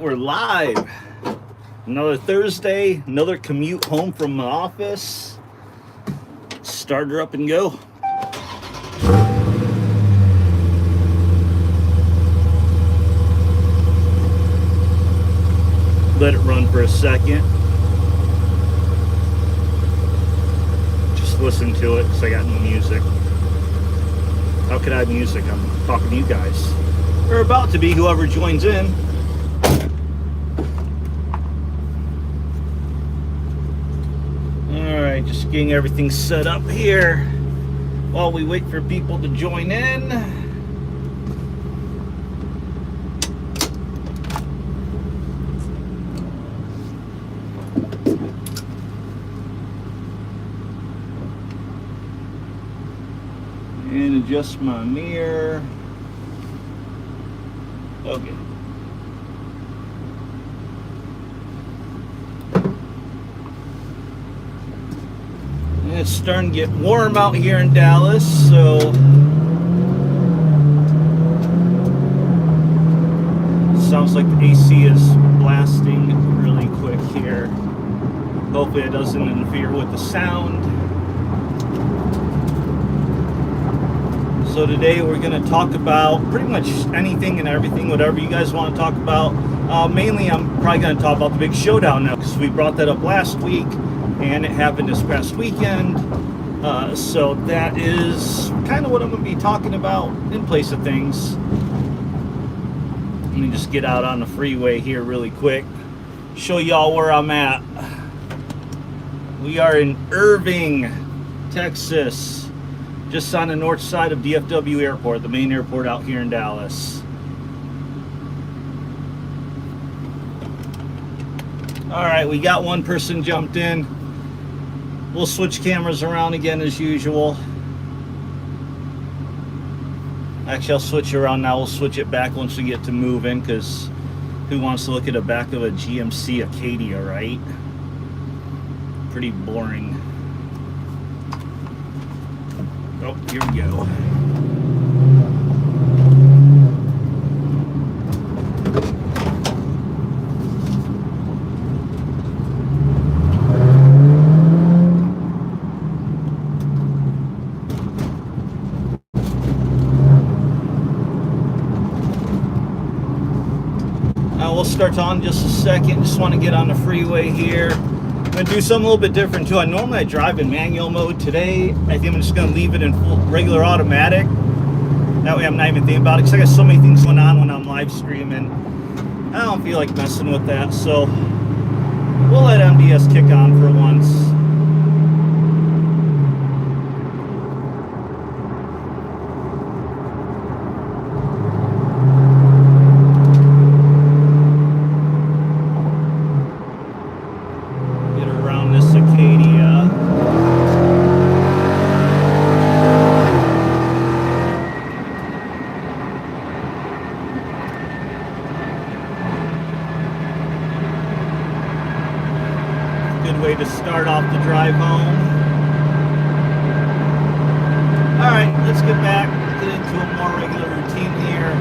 right, we're live. Another Thursday, another commute home from the office. Start her up and go. Let it run for a second. Just listen to it because I got no music. How could I have music? I'm talking to you guys. Or about to be, whoever joins in. Alright, just getting everything set up here while we wait for people to join in. And adjust my mirror. Okay. And it's starting to get warm out here in Dallas, so sounds like the AC is blasting really quick here. Hopefully it doesn't interfere with the sound. So today we're going to talk about pretty much anything and everything, whatever you guys want to talk about. Mainly I'm probably going to talk about the big showdown now because we brought that up last week and it happened this past weekend. So that is kind of what I'm going to be talking about in place of things. Let me just get out on the freeway here really quick. Show y'all where I'm at. We are in Irving, Texas. Just on the north side of DFW Airport, the main airport out here in Dallas. All right, we got one person jumped in. We'll switch cameras around again as usual. Actually, I'll switch around now. We'll switch it back once we get to moving, because who wants to look at the back of a GMC Acadia, right? Pretty boring. Oh, here we go. We'll start on in just a second. Just want to get on the freeway here. I'm going to do something a little bit different too. Normally I drive in manual mode. Today I think I'm just going to leave it in full regular automatic. That way I'm not even thinking about it because I got so many things going on when I'm live streaming. I don't feel like messing with that, so we'll let MDS kick on for once. Way to start off the drive home. Alright, let's get back, get into a more regular routine here.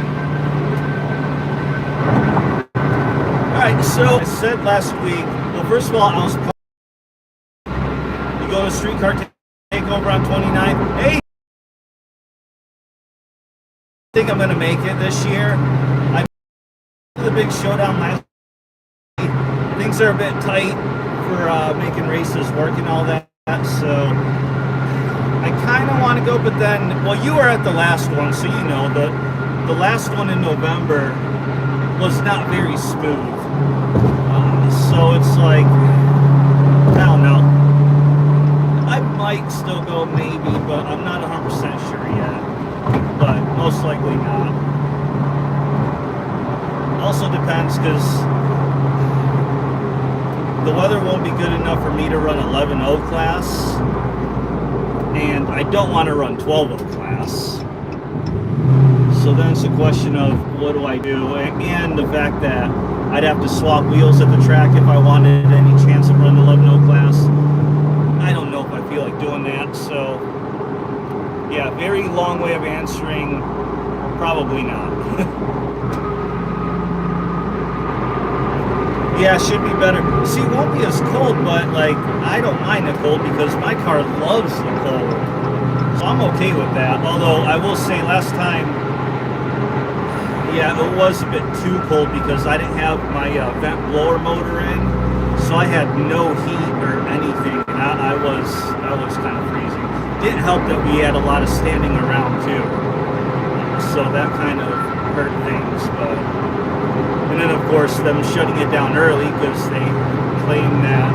Alright, so I said last week, well, first of all, I was you go to streetcar takeover on 29th. Hey! I think I'm going to make it this year. I made the big showdown last week. Things are a bit tight for making races work and all that, so I kind of want to go, but then, well, you were at the last one, so you know, the last one in November was not very smooth, so it's like, I don't know, I might still go maybe, but I'm not 100% sure yet, but most likely not. Also depends, because the weather won't be good enough for me to run 11.0 class, and I don't want to run 12.0 class. So then it's a question of what do I do, and the fact that I'd have to swap wheels at the track if I wanted any chance of running 11.0 class. I don't know if I feel like doing that, so yeah, very long way of answering, probably not. Yeah, it should be better. See, it won't be as cold, but like I don't mind the cold because my car loves the cold, so I'm okay with that. Although I will say, last time, yeah, it was a bit too cold because I didn't have my vent blower motor in, so I had no heat or anything, and I was kind of freezing. Didn't help that we had a lot of standing around too, so that kind of hurt things. But and then of course them shutting it down early because they claim that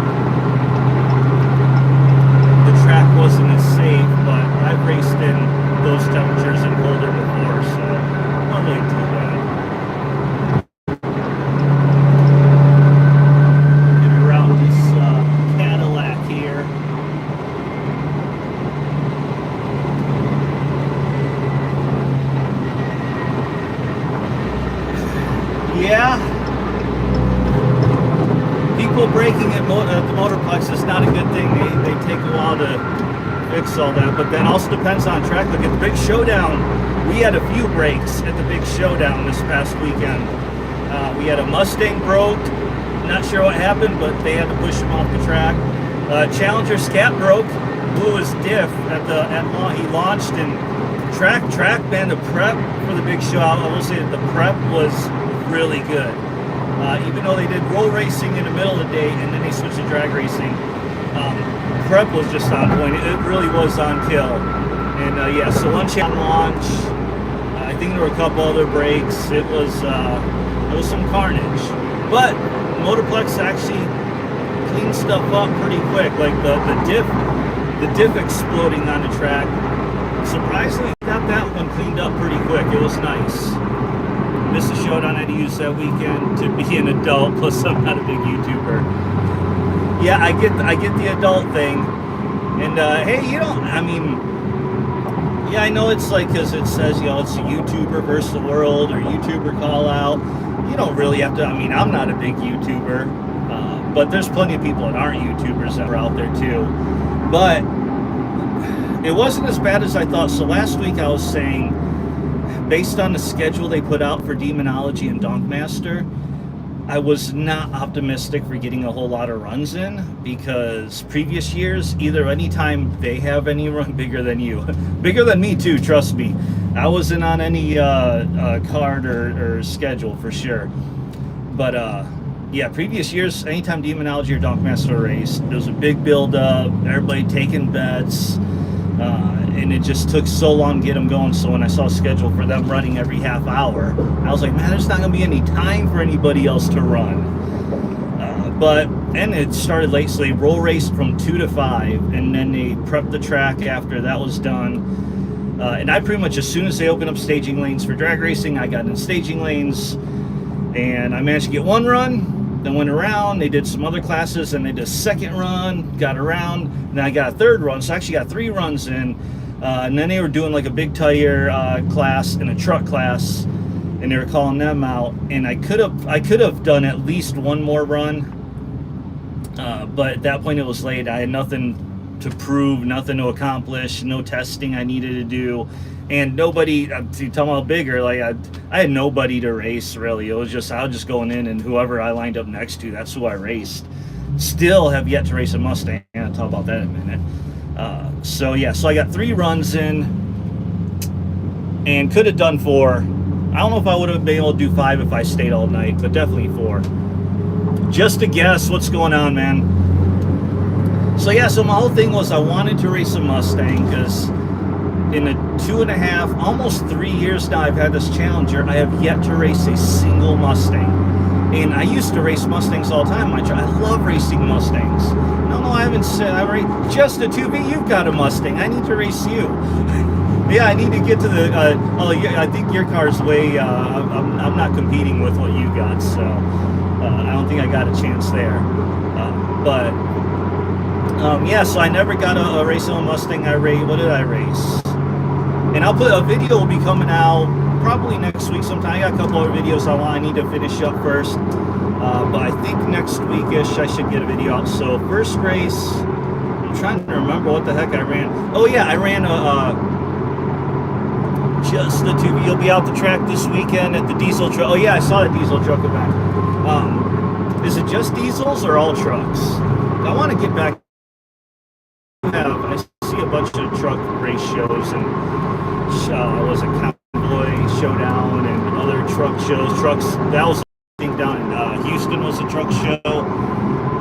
the track wasn't as safe. But I've raced in those temperatures and colder before, so not really too bad. Get around this Cadillac here. Yeah, people braking at the motorplex is not a good thing. They take a while to fix all that, but then also depends on track. Look at the big showdown. We had a few breaks at the big showdown this past weekend. We had a Mustang broke. Not sure what happened, but they had to push him off the track. Challenger scat broke, blew his diff he launched and track man. The prep for the big show, I will say that the prep was really good. Even though they did roll racing in the middle of the day and then they switched to drag racing, prep was just on point. It really was on kill. And yeah, so one challenge launch. I think there were a couple other breaks. It was some carnage. But Motorplex actually cleaned stuff up pretty quick. Like the diff exploding on the track. Surprisingly, got that one cleaned up pretty quick. It was nice. Missed the Showdown I had to use that weekend to be an adult, plus I'm not a big YouTuber. Yeah, I get the adult thing. And hey, you don't, I mean, yeah, I know it's like, because it says, you know, it's a YouTuber versus the world or YouTuber call out. You don't really have to, I mean, I'm not a big YouTuber, but there's plenty of people that aren't YouTubers that are out there too. But it wasn't as bad as I thought. So last week I was saying, based on the schedule they put out for Demonology and Donkmaster, I was not optimistic for getting a whole lot of runs in, because previous years, either anytime they have any run bigger than you, bigger than me too, trust me, I wasn't on any card or schedule for sure. But yeah, previous years, anytime Demonology or Donkmaster raced, there was a big build up, everybody taking bets. And it just took so long to get them going. So when I saw a schedule for them running every half hour, I was like, man, there's not going to be any time for anybody else to run. And it started late, so they roll raced from 2 to 5, and then they prepped the track after that was done. And I pretty much, as soon as they opened up staging lanes for drag racing, I got in staging lanes, and I managed to get one run. Then went around, they did some other classes, and they did a second run, got around, and then I got a third run, so I actually got 3 runs in. And then they were doing like a big tire class and a truck class, and they were calling them out. And I could have done at least one more run, but at that point it was late. I had nothing to prove, nothing to accomplish, no testing I needed to do, and nobody. To tell how bigger, like I had nobody to race really. It was just I was just going in, and whoever I lined up next to, that's who I raced. Still have yet to race a Mustang. I'll talk about that in a minute. So yeah, so I got 3 runs in and could have done 4. I don't know if I would have been able to do 5 if I stayed all night, but definitely 4. Just to guess what's going on, man. So yeah, so my whole thing was I wanted to race a Mustang, because in the 2.5, almost 3 years now I've had this Challenger, I have yet to race a single Mustang. And I used to race Mustangs all the time. I love racing Mustangs. No, I haven't said I race just a 2B. You've got a Mustang. I need to race you. Yeah, I need to get to the. Oh, yeah, I think your car's way. I'm not competing with what you got, so I don't think I got a chance there. Yeah, so I never got a race on a Mustang. What did I race? And I'll put a video will be coming out probably next week sometime. I got a couple other videos I need to finish up first. But I think next week-ish I should get a video out. So first race, I'm trying to remember what the heck I ran. Oh yeah, I ran just the 2B. You'll be out the track this weekend at the diesel truck. Oh yeah, I saw the diesel truck event. Is it just diesels or all trucks? I want to get back. I see a bunch of truck race shows and was it Cowboy Showdown and other truck shows. Trucks. That was, I think, down in Houston was a truck show.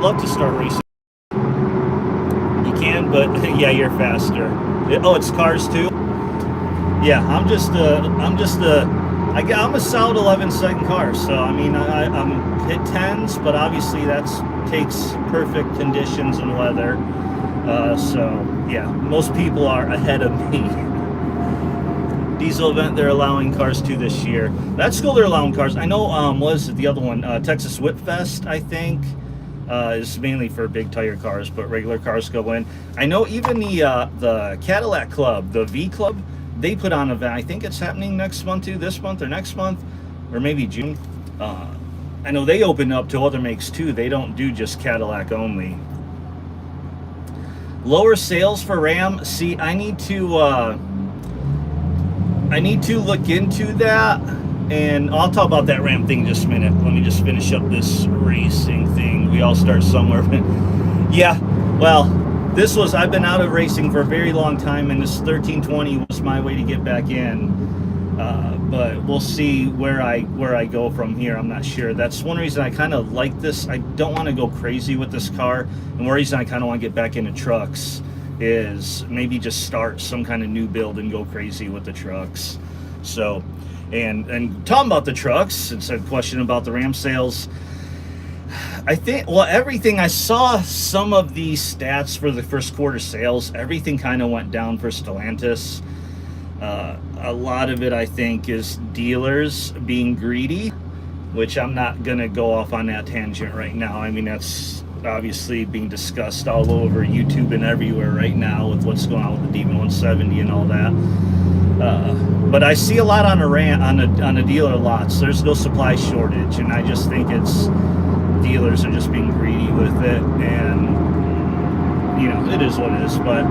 Love to start racing. You can, but yeah, you're faster. Oh, it's cars too. Yeah, I'm a solid 11-second car. So I mean, I'm hit 10s, but obviously that takes perfect conditions and weather. So yeah, most people are ahead of me. Diesel event they're allowing cars to this year. That's cool. They're allowing cars. I know. What is it, the other one? Texas Whip Fest, I think, is mainly for big tire cars, but regular cars go in. I know even the Cadillac Club, the V Club, they put on an event. I think it's happening next month too. This month or next month, or maybe June. I know they open up to other makes too. They don't do just Cadillac only. Lower sales for Ram. See, I need to look into that, and I'll talk about that Ram thing in just a minute. Let me just finish up this racing thing. We all start somewhere. Yeah, well, I've been out of racing for a very long time, and this 1320 was my way to get back in. But we'll see where I go from here. I'm not sure. That's one reason I kind of like this. I don't want to go crazy with this car, and one reason I kind of want to get back into trucks is maybe just start some kind of new build and go crazy with the trucks. So, and talking about the trucks, it's a question about the Ram sales. I think, well, everything, I saw some of the stats for the first quarter sales, everything kind of went down for Stellantis. A lot of it, I think, is dealers being greedy, which I'm not going to go off on that tangent right now. I mean, that's obviously being discussed all over YouTube and everywhere right now with what's going on with the Demon 170 and all that. But I see a lot on the dealer lots. There's no supply shortage, and I just think it's dealers are just being greedy with it, and you know, it is what it is. But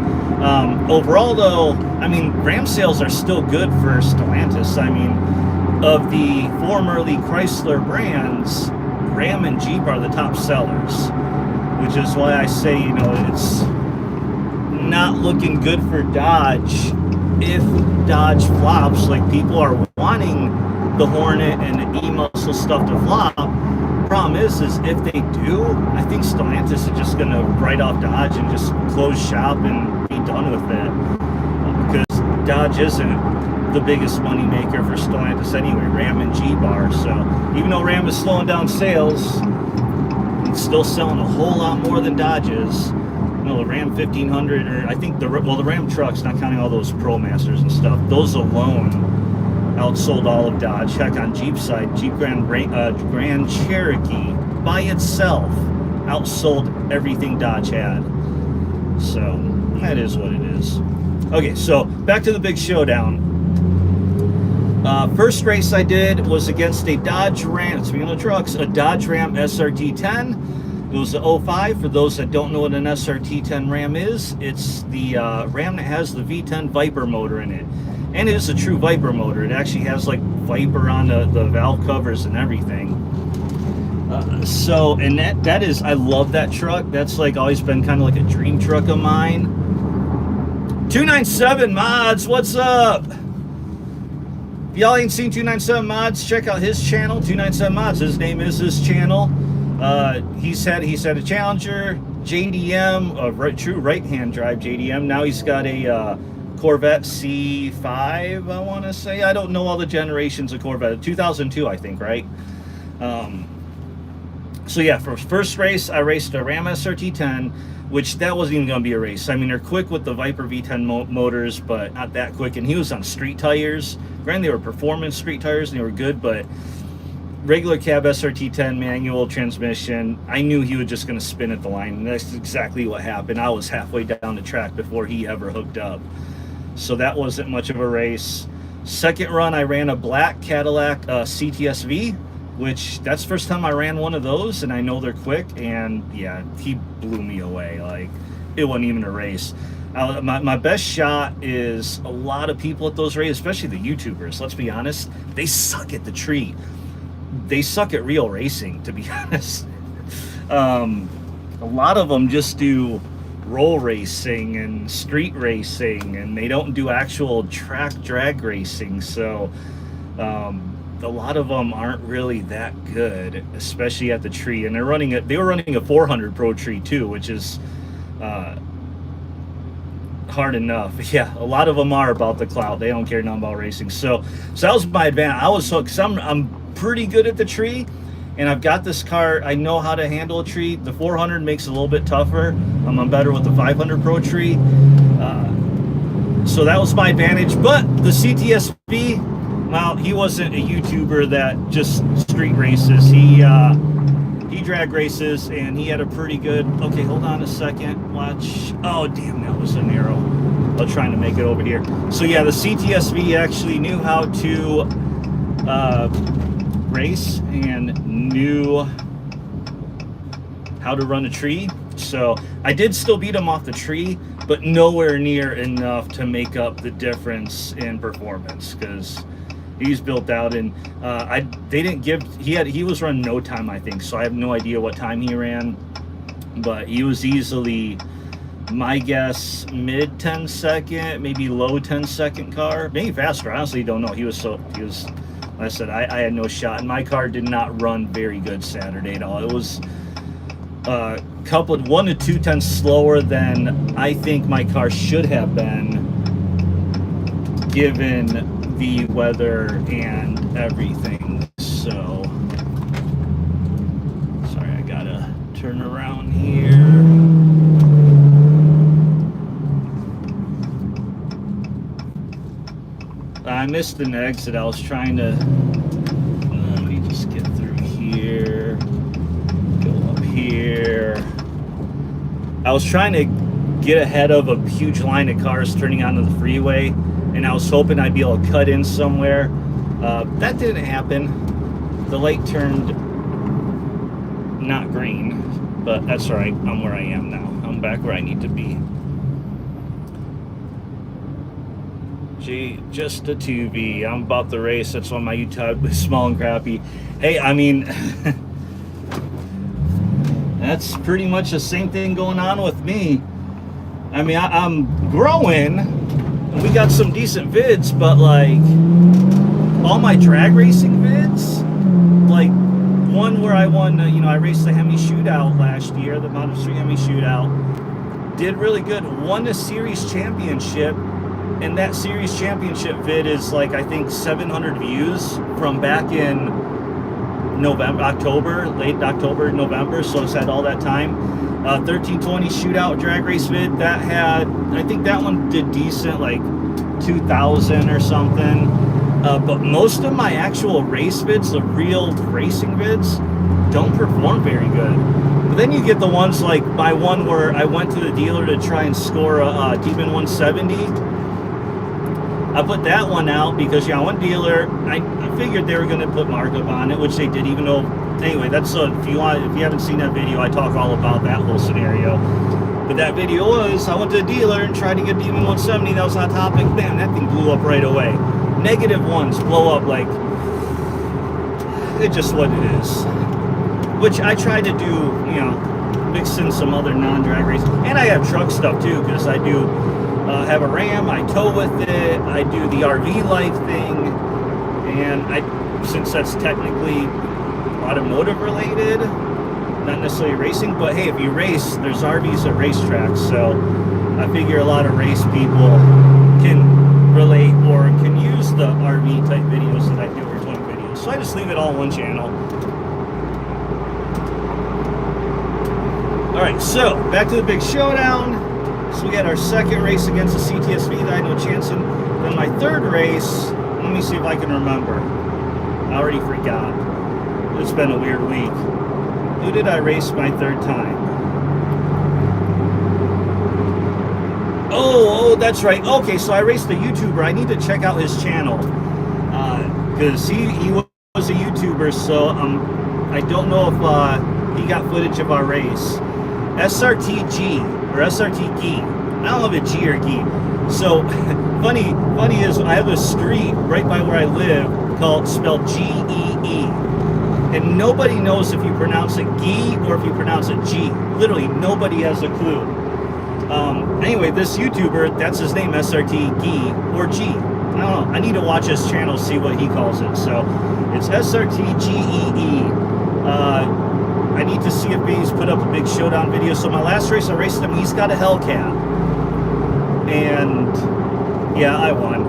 overall, though, I mean, Ram sales are still good for Stellantis. I mean, of the formerly Chrysler brands, Ram and Jeep are the top sellers, which is why I say, you know, it's not looking good for Dodge. If Dodge flops, like people are wanting the Hornet and the E-Muscle stuff to flop. Problem is if they do, I think Stellantis is just going to write off Dodge and just close shop and be done with it, because Dodge isn't the biggest money maker for Stellantis anyway. Ram and Jeep are. So even though Ram is slowing down sales, it's still selling a whole lot more than Dodge is. You know, the Ram 1500, or I think the Ram trucks, not counting all those Pro Masters and stuff, those alone outsold all of Dodge. Heck, on Jeep side, Jeep Grand Cherokee by itself outsold everything Dodge had. So that is what it is. Okay, so back to the big showdown. First race I did was against a Dodge Ram, speaking of trucks, a Dodge Ram SRT10. It was the 05. For those that don't know what an SRT10 Ram is, it's the Ram that has the V10 Viper motor in it. And it is a true Viper motor. It actually has like Viper on the valve covers and everything. So, and that is, I love that truck. That's like always been kind of like a dream truck of mine. 297 Mods, what's up? If y'all ain't seen 297 Mods, check out his channel, 297 Mods. His name is his channel. He's had a Challenger, JDM, a true right-hand drive JDM. Now he's got a Corvette C5, I want to say. I don't know all the generations of Corvette. 2002, I think, right? So yeah, for first race, I raced a Ram SRT10, which that wasn't even going to be a race. I mean, they're quick with the Viper V10 motors, but not that quick. And he was on street tires. Granted, they were performance street tires, and they were good, but regular cab SRT10 manual transmission, I knew he was just going to spin at the line, and that's exactly what happened. I was halfway down the track before he ever hooked up. So that wasn't much of a race. Second run, I ran a black Cadillac CTS-V, which that's the first time I ran one of those, and I know they're quick, and yeah, he blew me away. Like, it wasn't even a race. My best shot is a lot of people at those races, especially the YouTubers, let's be honest, they suck at the treat. They suck at real racing, to be honest. A lot of them just do roll racing and street racing, and they don't do actual track drag racing. So a lot of them aren't really that good, especially at the tree. And they were running a 400 Pro Tree too, which is hard enough. Yeah, a lot of them are about the clout. They don't care nothing about racing. So that was my advantage. I was hooked. Cause I'm pretty good at the tree, and I've got this car. I know how to handle a tree. The 400 makes it a little bit tougher. I'm better with the 500 Pro Tree. So that was my advantage. But the CTSV, well, he wasn't a YouTuber that just street races. He drag races, and he had a pretty good. Okay, hold on a second. Watch. Oh, damn, that was an arrow. I'm trying to make it over here. So yeah, the CTSV actually knew how to race and knew how to run a tree. So I did still beat him off the tree, but nowhere near enough to make up the difference in performance, because he's built out, and he was running no time, I think, so I have no idea what time he ran, but he was easily, my guess, mid 10 second, maybe low 10 second car, maybe faster. I honestly don't know. He was like I said, I had no shot, and my car did not run very good Saturday at all. It was coupled 1 to 2 tenths slower than I think my car should have been, given the weather and everything. So sorry, I gotta turn around here. I missed an exit. I was trying to, let me just get through here, go up here. I was trying to get ahead of a huge line of cars turning onto the freeway, and I was hoping I'd be able to cut in somewhere. That didn't happen. The light turned not green, but that's all right. I'm where I am now. I'm back where I need to be. Gee, just a 2V. I'm about the race. That's why my YouTube is small and crappy. Hey, I mean, that's pretty much the same thing going on with me. I mean, I'm growing. We got some decent vids, but like all my drag racing vids, like one where I won, I raced the Hemi Shootout last year, the Model 3 Hemi Shootout, did really good, won the series championship, and that series championship vid is like, I think 700 views from back in late October, November, so it's had all that time. 1320 Shootout drag race vid, that had, I think that one did decent, like 2,000 or something. But most of my actual race vids, the real racing vids, don't perform very good. But then you get the ones like my one where I went to the dealer to try and score a Demon 170. I put that one out because, one dealer, I figured they were going to put markup on it, which they did, even though, anyway, that's if you haven't seen that video, I talk all about that whole scenario. But that video was, I went to a dealer and tried to get Demon 170, that was on topic, bam, that thing blew up right away. Negative ones blow up like, it's just what it is. Which I tried to do, mix in some other non-drag race, and I have truck stuff too, because I do have a Ram, I tow with it, I do the RV life thing, and since that's technically automotive related, not necessarily racing, but hey, if you race, there's RVs at racetracks, so I figure a lot of race people can relate or can use the RV type videos that I do, or towing videos, so I just leave it all on one channel. Alright, so back to the big showdown. So we had our second race against the CTSV that I had no chance in. Then my third race, let me see if I can remember. I already forgot. It's been a weird week. Who did I race my third time? Oh, that's right. Okay, so I raced a YouTuber. I need to check out his channel. Because he was a YouTuber, so I don't know if he got footage of our race. SRTG. Or SRT Gee. I don't know if it's G or Gee. So, funny is, I have a street right by where I live spelled G-E-E. and nobody knows if you pronounce it Gee or if you pronounce it G. Literally, nobody has a clue. Anyway, this YouTuber, that's his name, SRT Gee or G. I don't know. I need to watch his channel, see what he calls it. So it's SRTGEE. I need to see if he's put up a big Showdown video. So my last race, I raced him. He's got a Hellcat, and yeah, I won.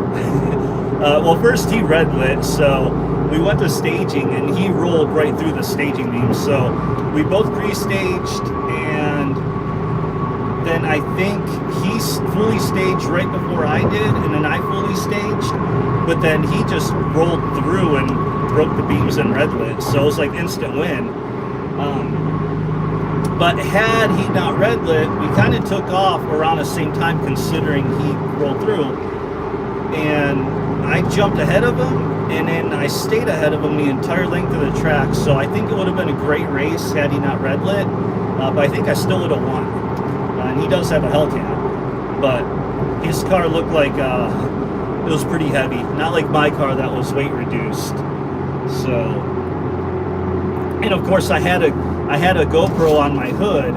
Well, first he red lit, so we went to staging, and he rolled right through the staging beam. So we both pre-staged, and then I think he fully staged right before I did, and then I fully staged, but then he just rolled through and broke the beams and red lit, so it was like instant win. But had he not red lit, we kind of took off around the same time, considering he rolled through, and I jumped ahead of him, and then I stayed ahead of him the entire length of the track. So I think it would have been a great race had he not red lit, but I think I still would have won. And he does have a Hellcat, but his car looked like it was pretty heavy, not like my car that was weight reduced. So, and of course I had a GoPro on my hood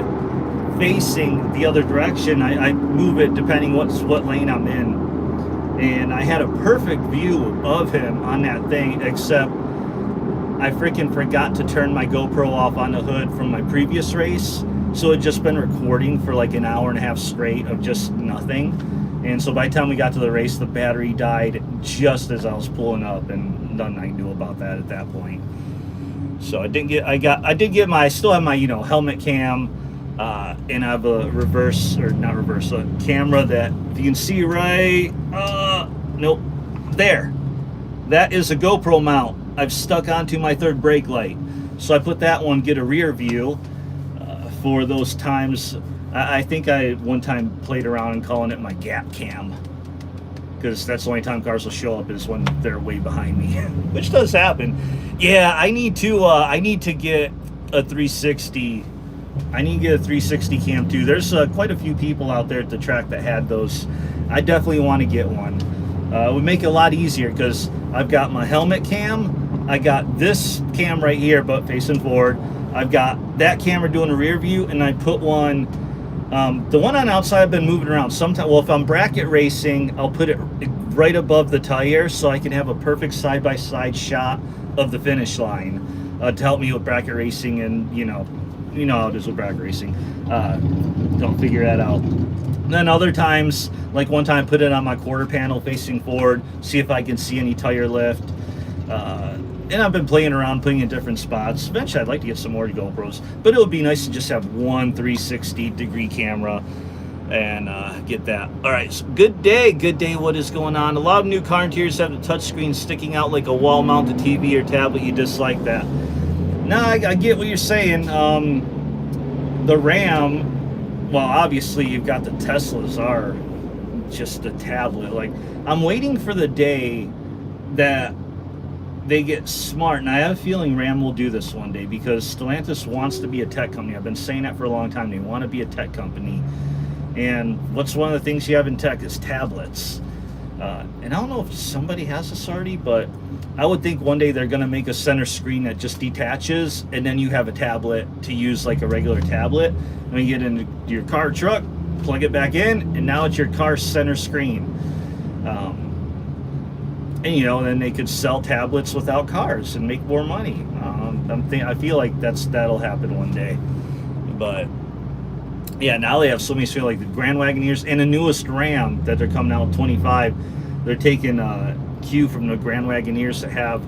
facing the other direction. I move it depending what lane I'm in. And I had a perfect view of him on that thing, except I freaking forgot to turn my GoPro off on the hood from my previous race. So it just been recording for like an hour and a half straight of just nothing. And so by the time we got to the race, the battery died just as I was pulling up, and nothing I knew about that at that point. So I still have my, helmet cam, and I have a a camera that you can see right, nope, there. That is a GoPro mount I've stuck onto my third brake light. So I put that one, get a rear view for those times. I think I one time played around and calling it my gap cam, because that's the only time cars will show up is when they're way behind me, which does happen. Yeah, I need to get a 360. I need to get a 360 cam too. There's quite a few people out there at the track that had those. I definitely want to get one. It would make it a lot easier, because I've got my helmet cam, I got this cam right here but facing forward, I've got that camera doing a rear view, and I put one, the one on outside I've been moving around sometimes. Well, if I'm bracket racing, I'll put it right above the tire so I can have a perfect side-by-side shot of the finish line to help me with bracket racing. And you know how it is with bracket racing, don't figure that out. And then other times, like one time, put it on my quarter panel facing forward, see if I can see any tire lift. And I've been playing around, putting in different spots. Eventually I'd like to get some more GoPros, but it would be nice to just have one 360-degree camera and get that. All right, so good day. What is going on? A lot of new car interiors have the touchscreen sticking out like a wall-mounted TV or tablet. You dislike that? No, I get what you're saying. The RAM, well, obviously you've got the Teslas are just a tablet. Like, I'm waiting for the day that they get smart, and I have a feeling Ram will do this one day, because Stellantis wants to be a tech company. I've been saying that for a long time. They want to be a tech company, and what's one of the things you have in tech is tablets. And I don't know if somebody has this already, but I would think one day they're going to make a center screen that just detaches, and then you have a tablet to use like a regular tablet. When you get into your car or truck, plug it back in, and now it's your car's center screen. And then they could sell tablets without cars and make more money. I feel like that'll happen one day. But yeah, now they have so many, like the Grand Wagoneers and the newest Ram that they're coming out with 25. They're taking cue from the Grand Wagoneers that have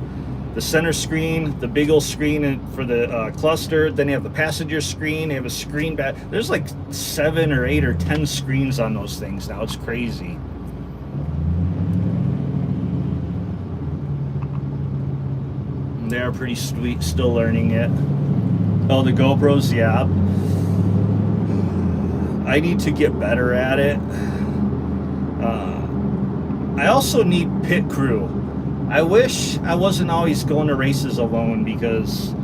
the center screen, the big old screen for the cluster. Then they have the passenger screen. They have a screen back. There's like 7 or 8 or 10 screens on those things now. It's crazy. They're pretty sweet, still learning it. Oh, the GoPros, yeah. I need to get better at it. I also need pit crew. I wish I wasn't always going to races alone, because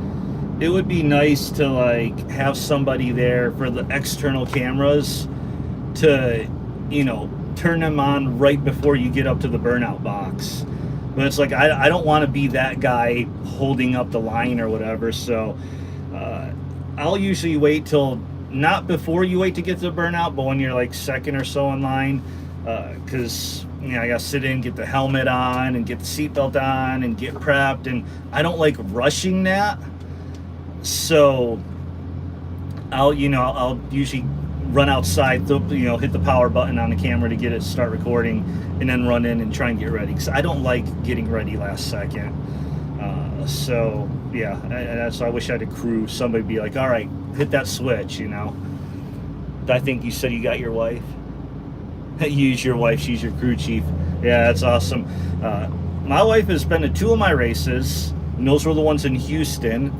it would be nice to like have somebody there for the external cameras to, turn them on right before you get up to the burnout box. But it's like I don't want to be that guy holding up the line or whatever. So I'll usually wait till, not before you wait to get to the burnout, but when you're like second or so in line, because I gotta sit in, get the helmet on, and get the seatbelt on, and get prepped, and I don't like rushing that. So I'll usually run outside, hit the power button on the camera to get it start recording, and then run in and try and get ready, because I don't like getting ready last second. So yeah, that's why I wish I had a crew. Somebody be like, all right, hit that switch. I think you said you got your wife. Use your wife, she's your crew chief. Yeah, that's awesome. My wife has been to 2 of my races, and those were the ones in Houston,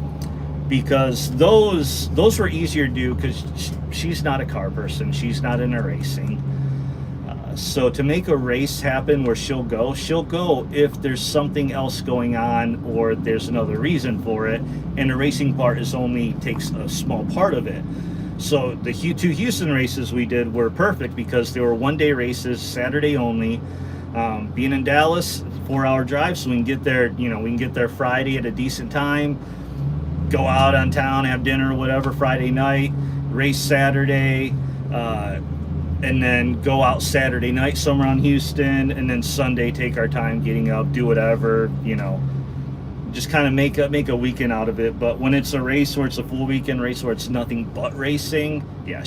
because those were easier to do, because she's not a car person, she's not into racing. So to make a race happen where she'll go if there's something else going on, or there's another reason for it, and the racing part only takes a small part of it. So the 2 Houston races we did were perfect, because they were one-day races, Saturday only. Being in Dallas, 4-hour drive, so we can get there. We can get there Friday at a decent time, go out on town, have dinner or whatever Friday night, race Saturday, and then go out Saturday night somewhere on Houston, and then Sunday take our time getting up, do whatever, just kind of make a weekend out of it. But when it's a race where it's a full weekend race where it's nothing but racing, yeah.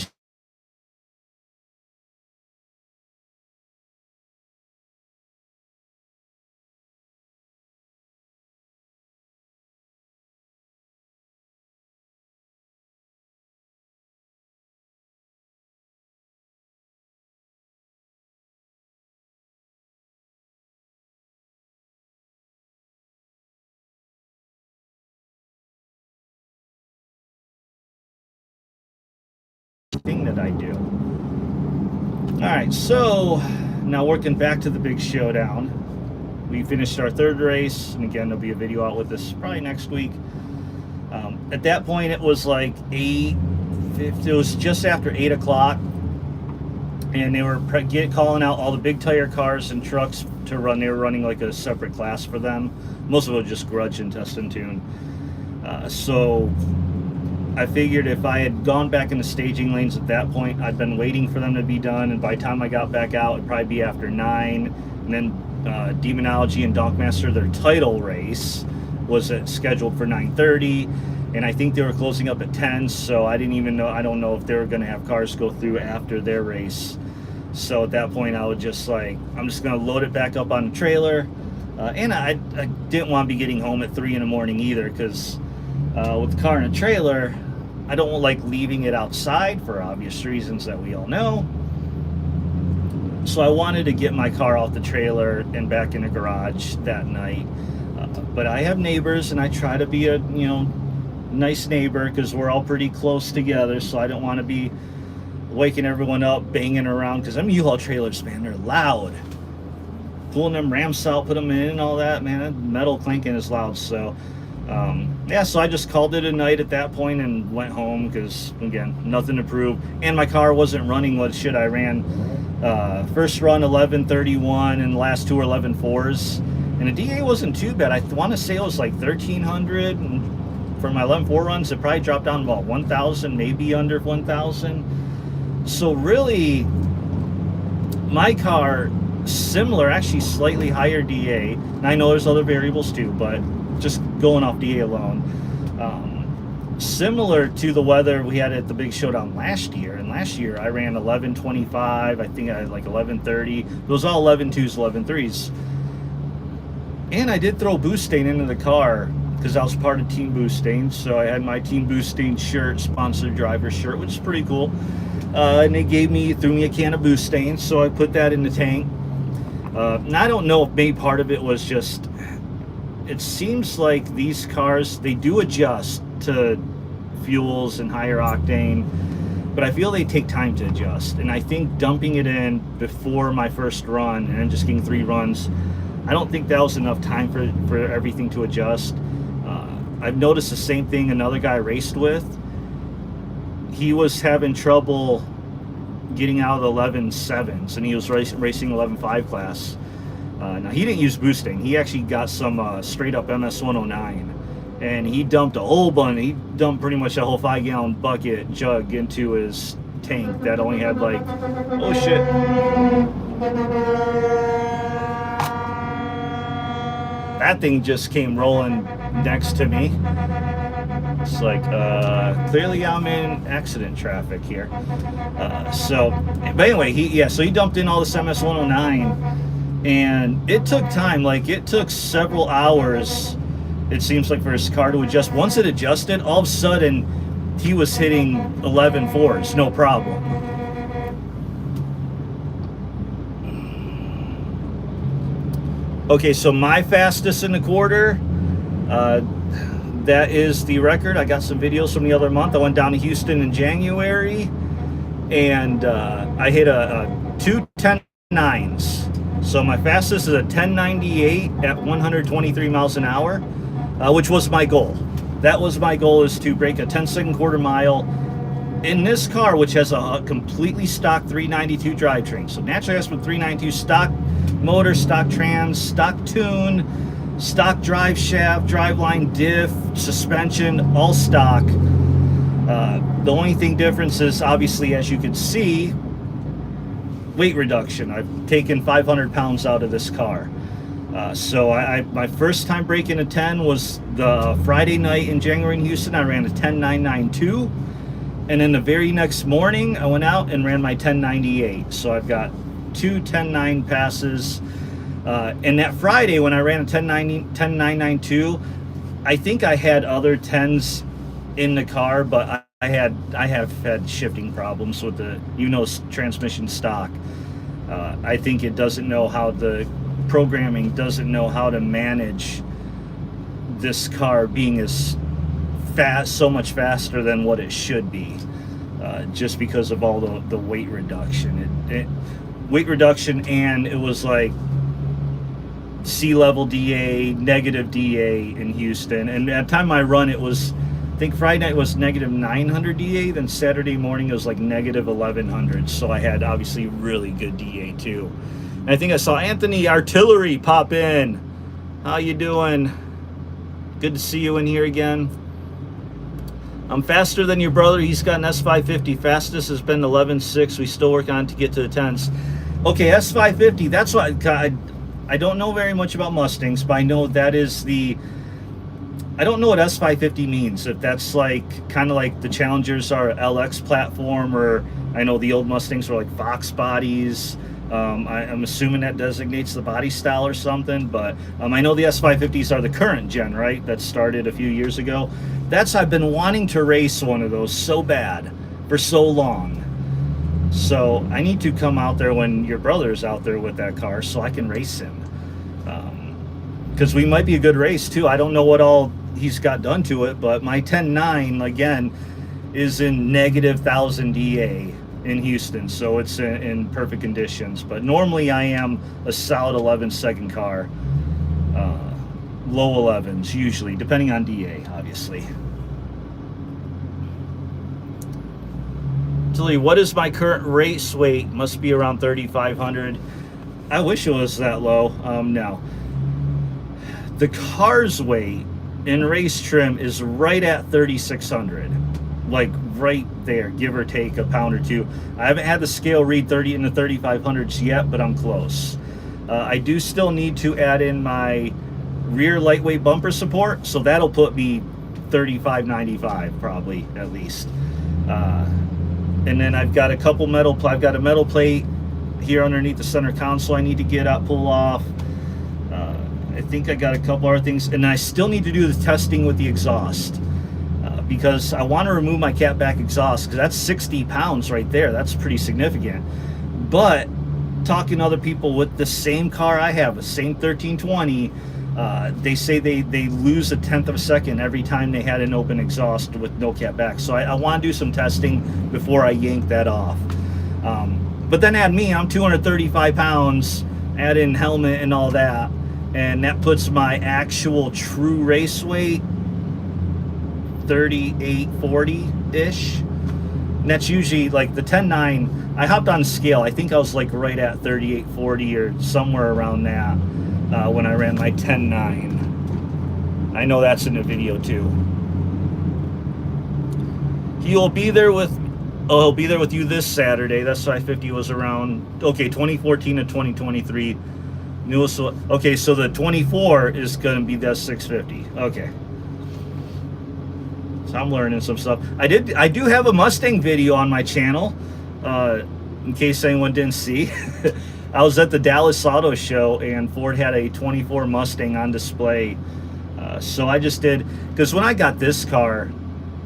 Thing that I do. All right, so now working back to the big showdown. We finished our 3rd race, and again, there'll be a video out with this probably next week. At that point, it was like 8:50. It was just after 8 o'clock, and they were calling out all the big tire cars and trucks to run. They were running like a separate class for them. Most of it was just grudge and test and tune. So I figured if I had gone back in the staging lanes at that point, I'd been waiting for them to be done, and by the time I got back out, it'd probably be after 9. And then Demonology and Donkmaster, their title race, was scheduled for 9:30, and I think they were closing up at 10. So I don't know if they were going to have cars go through after their race. So at that point, I would just I'm just going to load it back up on the trailer, and I didn't want to be getting home at 3 in the morning either, because with the car and a trailer, I don't like leaving it outside for obvious reasons that we all know. So I wanted to get my car off the trailer and back in the garage that night. But I have neighbors, and I try to be a nice neighbor, because we're all pretty close together. So I don't want to be waking everyone up, banging around, because them U-Haul trailers, man, they're loud. Pulling them ramps out, put them in and all that, man, that metal clanking is loud. So yeah, so I just called it a night at that point and went home, because again, nothing to prove, and my car wasn't running what shit. I ran first run 11:31, and the last 2 were 11:4s, and the DA wasn't too bad. I want to say it was like 1,300, and for my 11:4 runs, it probably dropped down about 1,000, maybe under 1,000. So really, my car, similar, actually slightly higher DA, and I know there's other variables too, but just going off DA alone, similar to the weather we had at the big showdown last year. And last year I ran 11:25, I think I had like 11:30. It was all 11:2s, 11:3s, and I did throw Boostain into the car, because I was part of Team Boostain. So I had my Team Boostain shirt, sponsored driver shirt, which is pretty cool. And they threw me a can of Boostain, so I put that in the tank. And I don't know if maybe part of it was just, it seems like these cars, they do adjust to fuels and higher octane, but I feel they take time to adjust. And I think dumping it in before my first run and then just getting 3 runs, I don't think that was enough time for everything to adjust. I've noticed the same thing another guy I raced with. He was having trouble getting out of the 11.7s, and he was racing 11.5 class. Now, he didn't use boosting. He actually got some straight up MS-109. And he dumped a whole bunch. He dumped pretty much a whole 5-gallon bucket jug into his tank that only had like, oh shit. That thing just came rolling next to me. It's like, clearly I'm in accident traffic here. But anyway, so he dumped in all this MS-109, and it took time. Like, it took several hours, it seems like, for his car to adjust. Once it adjusted, all of a sudden, he was hitting 11.4s, no problem. Okay, so my fastest in the quarter, that is the record. I got some videos from the other month. I went down to Houston in January, and I hit a 2:10.9s. So my fastest is a 10.98 at 123 miles an hour, which was my goal. That was my goal, is to break a 10-second quarter mile in this car, which has a completely stock 392 drivetrain. So natural gas with 392 stock motor, stock trans, stock tune, stock drive shaft, driveline, diff, suspension, all stock. The only thing difference is, obviously, as you can see, weight reduction. I've taken 500 pounds out of this car. So my first time breaking a 10 was the Friday night in January in Houston. I ran a 10.992. And then the very next morning, I went out and ran my 10.98. So I've got two 10.9 passes. And that Friday, when I ran a 10.992, I think I had other 10s in the car, but I have had shifting problems with the, transmission stock. I think it doesn't know how, the programming doesn't know how to manage this car being as fast, so much faster than what it should be, just because of all the weight reduction. Weight reduction, and it was like sea level DA, negative DA in Houston. And at the time I run, it was, I think Friday night was negative 900 DA, then Saturday morning it was like negative 1100. So I had obviously really good DA too. And I think I saw Anthony Artillery pop in. How you doing? Good to see you in here again. I'm faster than your brother. He's got an S550. Fastest has been 11.6. We still work on it to get to the 10s. Okay, S550, that's what I don't know very much about Mustangs, but I know that is I don't know what S550 means. If that's like, kind of like the Challengers are LX platform, or I know the old Mustangs were like Fox bodies. I'm assuming that designates the body style or something, but I know the S550s are the current gen, right? That started a few years ago. I've been wanting to race one of those so bad for so long. So I need to come out there when your brother's out there with that car so I can race him. Because we might be a good race too. I don't know what all he's got done to it, but my 10.9, again, is in negative 1000 DA in Houston, so it's in perfect conditions. But normally I am a solid 11-second car, low 11s usually, depending on DA, obviously. Tilly, what is my current race weight? Must be around 3,500. I wish it was that low. No. The car's weight in race trim is right at 3,600. Like right there, give or take a pound or two. I haven't had the scale read 30 in the 3,500s yet, but I'm close. I do still need to add in my rear lightweight bumper support, so that'll put me 3,595 probably, at least. And then I've got a couple I've got a metal plate here underneath the center console I need to get out, pull off. I think I got a couple other things, and I still need to do the testing with the exhaust, because I want to remove my catback exhaust, because that's 60 pounds right there. That's pretty significant. But talking to other people with the same car I have, the same 1320, they say they lose 1/10 of a second every time they had an open exhaust with no catback. So I want to do some testing before I yank that off. But then add me, I'm 235 pounds, add in helmet and all that, and that puts my actual true race weight 3840-ish. And that's usually like the 10.9. I hopped on scale. I think I was like right at 3840 or somewhere around that when I ran my 10.9. I know that's in the video too. He'll be there with you this Saturday. That's why 50 was around. Okay, 2014 to 2023. Newest. Okay, so the 24 is going to be the 650. Okay. So I'm learning some stuff. I do have a Mustang video on my channel, in case anyone didn't see. I was at the Dallas Auto Show and Ford had a 24 Mustang on display. So I just did, because when I got this car,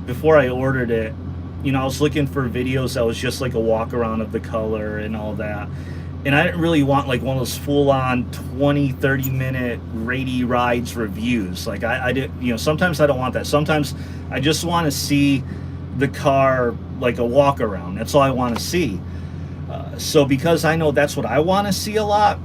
before I ordered it, you know, I was looking for videos that was just like a walk around of the color and all that. And I didn't really want like one of those full-on 20-30 minute ratey rides reviews. Like I did, you know, sometimes I don't want that. Sometimes I just want to see the car like a walk around. That's all I want to see. So because I know that's what I want to see a lot,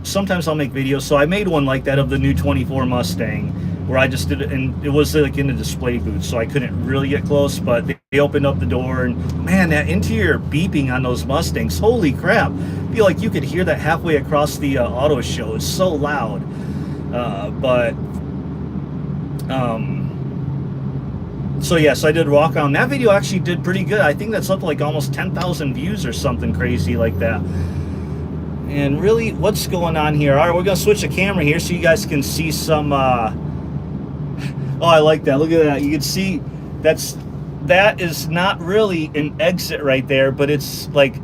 sometimes I'll make videos. So I made one like that of the new 24 Mustang, where I just did it, and it was like in the display booth, so I couldn't really get close, but they opened up the door, and man, that interior beeping on those Mustangs, holy crap. I feel like you could hear that halfway across the auto show. It's so loud. So yes, I did walk around. That video actually did pretty good. I think that's up to like almost 10,000 views or something crazy like that. And really, what's going on here? All right, we're gonna switch the camera here so you guys can see some oh, I like that. Look at that. You can see that is not really an exit right there, but it's like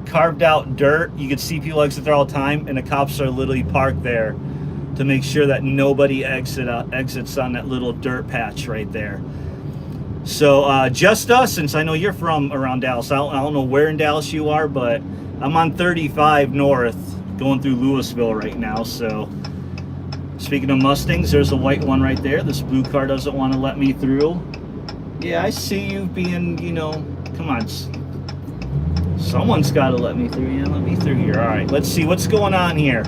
carved out dirt. You can see people exit there all the time, and the cops are literally parked there to make sure that nobody exits on that little dirt patch right there. So just us, since I know you're from around Dallas. I don't know where in Dallas you are, but I'm on 35 north going through Louisville right now. So speaking of Mustangs, there's a white one right there. This blue car doesn't want to let me through. Yeah, I see you being, you know, come on. Someone's got to let me through. Yeah, let me through here. All right, let's see what's going on here.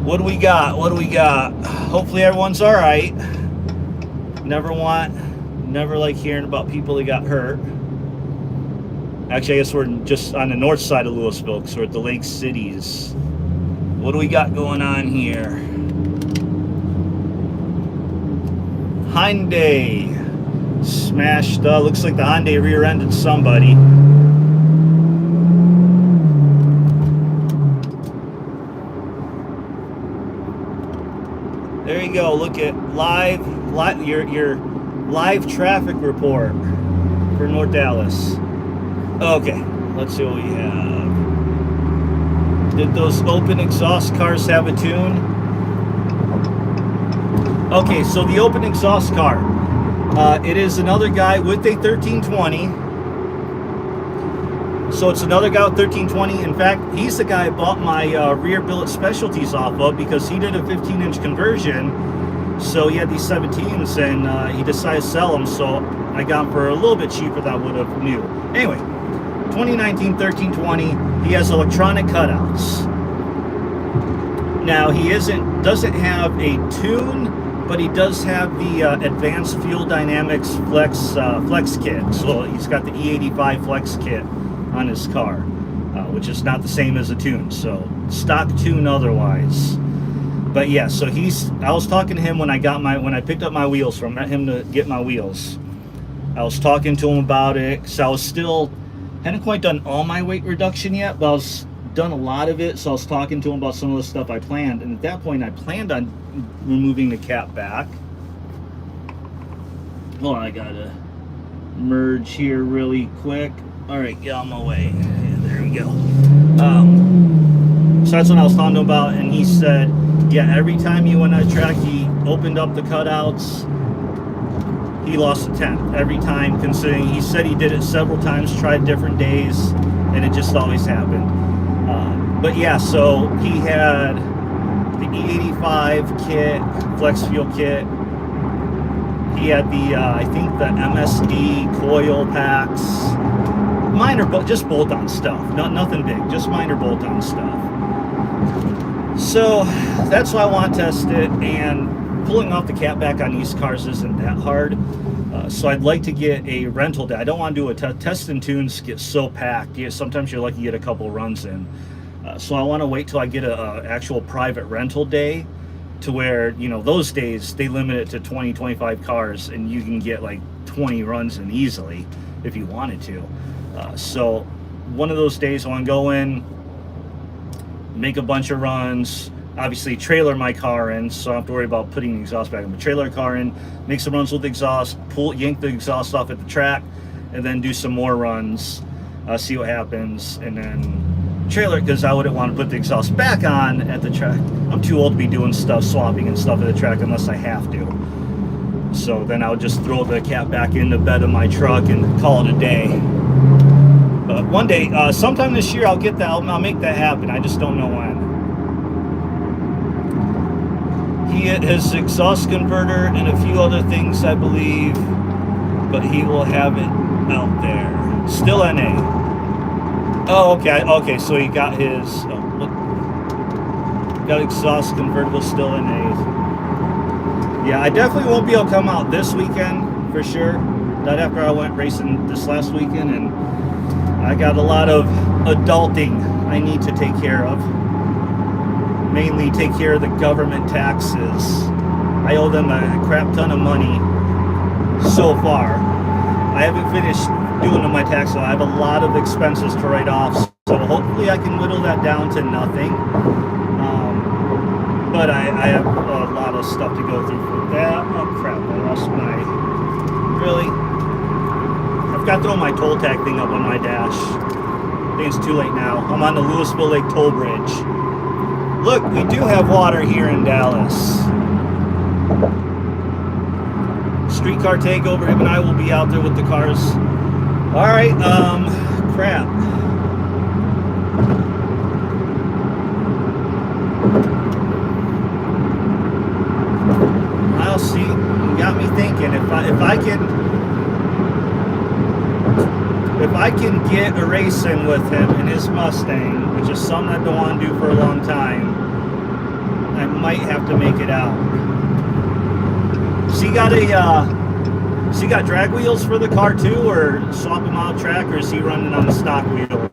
What do we got? What do we got? Hopefully everyone's all right. Never like hearing about people that got hurt. Actually, I guess we're just on the north side of Louisville because we're at the Lake Cities. What do we got going on here? Hyundai smashed. Looks like the Hyundai rear-ended somebody. There you go. Look at your live traffic report for North Dallas. Okay, let's see what we have. Did those open exhaust cars have a tune? Okay, so the open exhaust car, it is another guy with a 1320. So it's another guy with 1320. In fact, he's the guy I bought my rear billet specialties off of, because he did a 15-inch conversion. So he had these 17s, and he decided to sell them. So I got them for a little bit cheaper than I would have new. Anyway, 2019 1320. He has electronic cutouts. Now he doesn't have a tune, but he does have the Advanced Fuel Dynamics Flex kit. So he's got the E85 Flex kit on his car, which is not the same as a tune. So stock tune otherwise. But yeah, so I was talking to him when I picked up my wheels from him to get my wheels. I was talking to him about it, because I was hadn't quite done all my weight reduction yet, but I was done a lot of it. So I was talking to him about some of the stuff I planned, and at that point I planned on removing the cap back. Hold on, I gotta merge here really quick. All right, get on my way. Yeah, there we go. So that's what I was talking to him about, and he said, yeah, every time he went on a track, he opened up the cutouts, he lost a tenth every time, considering he said he did it several times, tried different days, and it just always happened. But yeah, so he had the E85 kit, Flex Fuel kit. He had the, I think the MSD coil packs, minor, just bolt-on stuff, nothing big, just minor bolt-on stuff. So that's why I want to test it, and pulling off the cap back on these cars isn't that hard. So I'd like to get a rental day. I don't want to do a test and tunes get so packed. Sometimes you're lucky to get a couple runs in. So I want to wait till I get a actual private rental day, to where, those days they limit it to 20, 25 cars, and you can get like 20 runs in easily if you wanted to. So one of those days I want to go in, make a bunch of runs, obviously trailer my car in, so I don't have to worry about putting the exhaust back in. But trailer a car in, make some runs with the exhaust, yank the exhaust off at the track, and then do some more runs, see what happens, and then trailer, because I wouldn't want to put the exhaust back on at the track. I'm too old to be doing stuff, swapping and stuff at the track unless I have to. So then I would just throw the cat back in the bed of my truck and call it a day. But one day, sometime this year, I'll get that. I'll make that happen. I just don't know when. He has exhaust converter and a few other things, I believe, but he will have it out there. Still NA. Oh, okay, so he got his, got exhaust convertible still NA. Yeah, I definitely won't be able to come out this weekend, for sure. Not after I went racing this last weekend, and I got a lot of adulting I need to take care of. Mainly take care of the government taxes. I owe them a crap ton of money so far. I haven't finished doing my taxes. I have a lot of expenses to write off, so hopefully I can whittle that down to nothing. But I have a lot of stuff to go through for that. Oh crap, I lost my... Really? I've got to throw my toll tag thing up on my dash. I think it's too late now. I'm on the Louisville Lake Toll Bridge. Look, we do have water here in Dallas. Streetcar takeover. Him and I will be out there with the cars. All right, crap. I'll see. You got me thinking. If I can get a race in with him in his Mustang, which is something I don't want to do for a long time, I might have to make it out. So you got drag wheels for the car too, or swap them out track, or is he running on the stock wheels?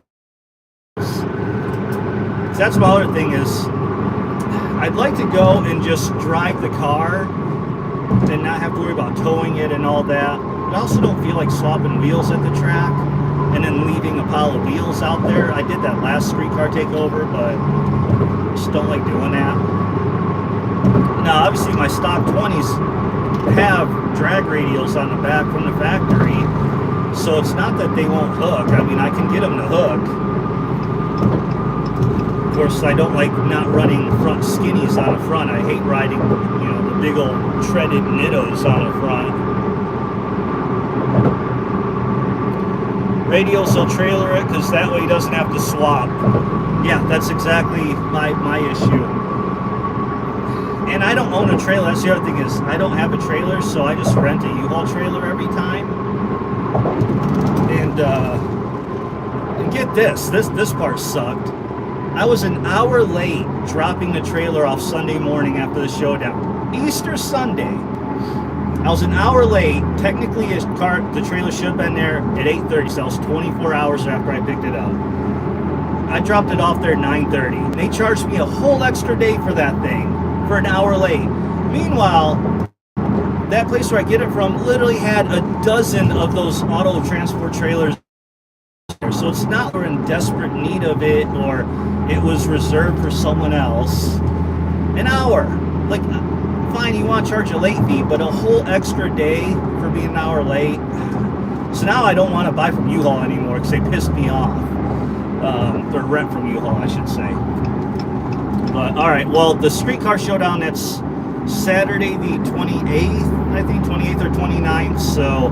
So that's my other thing is, I'd like to go and just drive the car and not have to worry about towing it and all that. But I also don't feel like swapping wheels at the track and then leaving a pile of wheels out there. I did that last streetcar takeover, but I just don't like doing that. Now, obviously, my stock 20s have drag radials on the back from the factory, so it's not that they won't hook. I mean, I can get them to hook. Of course, I don't like not running front skinnies on the front. I hate riding, the big old treaded Nittos on the front. Radials, will trailer it, because that way he doesn't have to swap. Yeah, that's exactly my issue. And I don't own a trailer. That's the other thing is, I don't have a trailer, so I just rent a U-Haul trailer every time. And get this part sucked. I was an hour late dropping the trailer off Sunday morning after the Showdown. Easter Sunday. I was an hour late. Technically, the trailer should have been there at 8:30, so that was 24 hours after I picked it up. I dropped it off there at 9:30. They charged me a whole extra day for that thing, for an hour late. Meanwhile, that place where I get it from literally had a dozen of those auto transport trailers. So it's not we're in desperate need of it, or it was reserved for someone else. An hour. Like, fine, you want to charge a late fee, but a whole extra day for being an hour late. So now I don't want to buy from U-Haul anymore because they pissed me off. Or rent from U-Haul, I should say. But, alright, well, the Streetcar Showdown, that's Saturday the 28th, I think, 28th or 29th, so,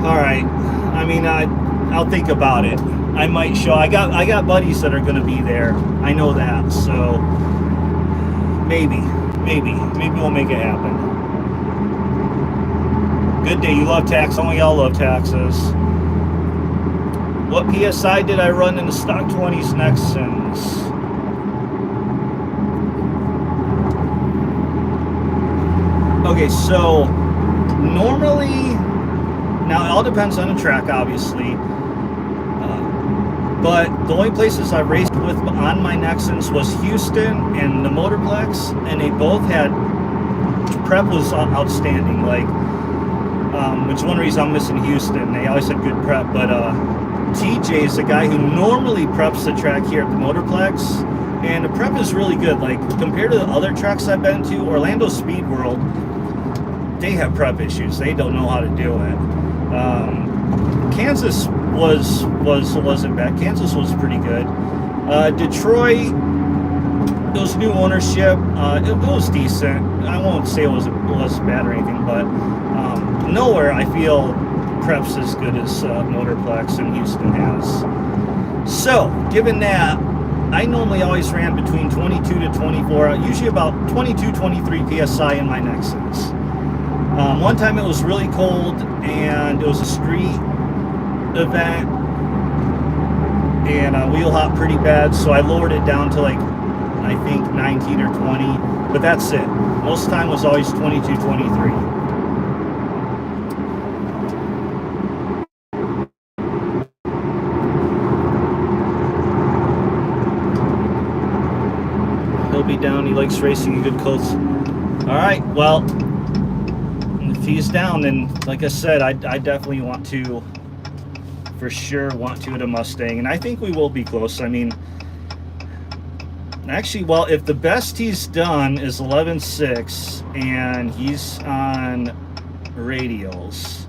alright, I mean, I'll think about it. I might show, I got buddies that are going to be there, I know that, so, maybe we'll make it happen. Good day, you love tax, only y'all love taxes. What PSI did I run in the stock 20s Nexans? Okay, so Normally, now it all depends on the track, obviously. But the only places I've raced with on my Nexans was Houston and the Motorplex, and they both had prep was outstanding. Like, which is one reason I'm missing Houston. They always had good prep, but TJ is the guy who normally preps the track here at the Motorplex, and the prep is really good. Like, compared to the other tracks I've been to, Orlando Speed World, they have prep issues. They don't know how to do it. Kansas wasn't bad. Kansas was pretty good. Detroit, those new ownership, it was decent. I won't say it was bad or anything, but nowhere I feel preps as good as Motorplex and Houston has. So, given that, I normally always ran between 22 to 24, usually about 22, 23 PSI in my Nexans. One time it was really cold and it was a street event and wheel hop pretty bad, so I lowered it down to like I think 19 or 20, but that's it. Most of the time was always 22, 23. He'll be down. He likes racing in good coats. All right, well, if he's down, then like I said, I definitely want to, for sure, want to at a Mustang, and I think we will be close. I mean, actually, well, if the best he's done is 11.6 and he's on radials,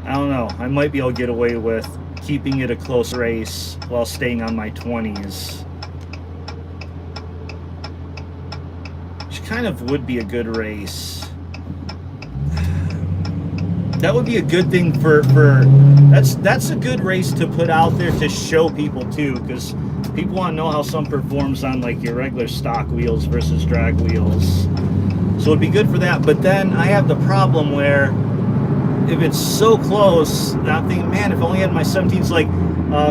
I don't know, I might be able to get away with keeping it a close race while staying on my 20s, which kind of would be a good race. That would be a good thing for that's a good race to put out there to show people too, because people want to know how some performs on like your regular stock wheels versus drag wheels. So it'd be good for that. But then I have the problem where if it's so close, I'm thinking, man, if I only had my 17s. Like,